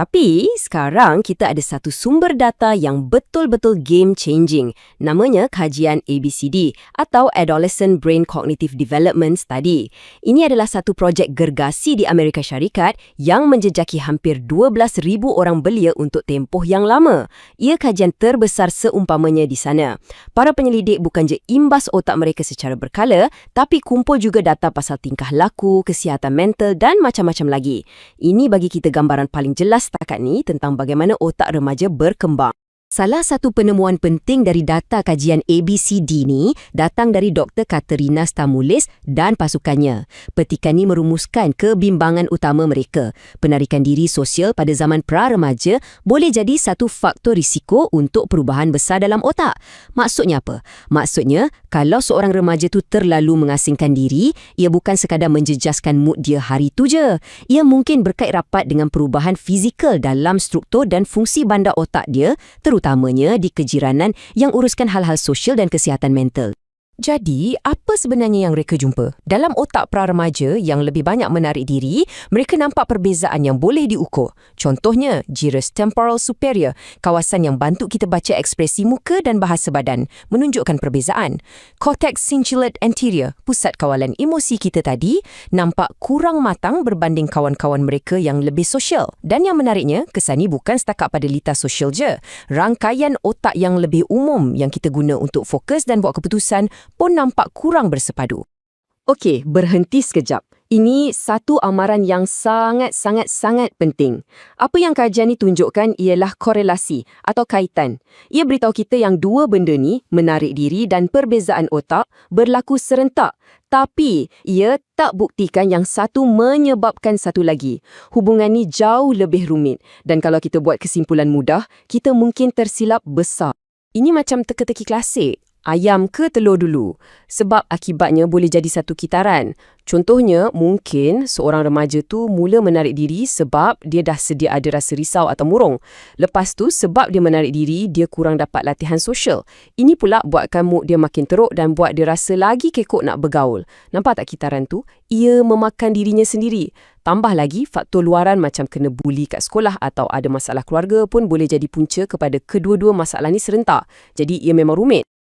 Tapi sekarang kita ada satu sumber data yang betul-betul game changing. Namanya kajian ABCD atau Adolescent Brain Cognitive Development Study. Ini adalah satu projek gergasi di Amerika Syarikat yang menjejaki hampir 12,000 orang belia untuk tempoh yang lama. Ia kajian terbesar seumpamanya di sana. Para penyelidik bukan je imbas otak mereka secara berkala, tapi kumpul juga data pasal tingkah laku, kesihatan mental dan macam-macam lagi. Ini bagi kita gambaran paling jelas setakat ni tentang bagaimana otak remaja berkembang. Salah satu penemuan penting dari data kajian ABCD ni datang dari Dr. Katerina Stamulis dan pasukannya. Petikan ini merumuskan kebimbangan utama mereka. Penarikan diri sosial pada zaman pra-remaja boleh jadi satu faktor risiko untuk perubahan besar dalam otak. Maksudnya apa? Maksudnya, kalau seorang remaja tu terlalu mengasingkan diri, ia bukan sekadar menjejaskan mood dia hari tu je. Ia mungkin berkait rapat dengan perubahan fizikal dalam struktur dan fungsi bandar otak dia, terutamanya di kejiranan yang uruskan hal-hal sosial dan kesihatan mental. Jadi, apa sebenarnya yang mereka jumpa? Dalam otak pra-remaja yang lebih banyak menarik diri, mereka nampak perbezaan yang boleh diukur. Contohnya, gyrus temporal superior, kawasan yang bantu kita baca ekspresi muka dan bahasa badan, menunjukkan perbezaan. Cortex cingulate anterior, pusat kawalan emosi kita tadi, nampak kurang matang berbanding kawan-kawan mereka yang lebih sosial. Dan yang menariknya, kesan ini bukan setakat pada litas sosial je. Rangkaian otak yang lebih umum yang kita guna untuk fokus dan buat keputusan pun nampak kurang bersepadu. Okey, berhenti sekejap. Ini satu amaran yang sangat penting. Apa yang kajian ni tunjukkan ialah korelasi atau kaitan. Ia beritahu kita yang dua benda ni, menarik diri dan perbezaan otak, berlaku serentak. Tapi, ia tak buktikan yang satu menyebabkan satu lagi. Hubungan ni jauh lebih rumit. Dan kalau kita buat kesimpulan mudah, kita mungkin tersilap besar. Ini macam teka-teki klasik. Ayam ke telur dulu? Sebab akibatnya boleh jadi satu kitaran. Contohnya, mungkin seorang remaja tu mula menarik diri sebab dia dah sedia ada rasa risau atau murung. Lepas tu, sebab dia menarik diri, dia kurang dapat latihan sosial. Ini pula buatkan mood dia makin teruk dan buat dia rasa lagi kekok nak bergaul. Nampak tak kitaran tu? Ia memakan dirinya sendiri. Tambah lagi, faktor luaran macam kena buli kat sekolah atau ada masalah keluarga pun boleh jadi punca kepada kedua-dua masalah ni serentak. Jadi, ia memang rumit.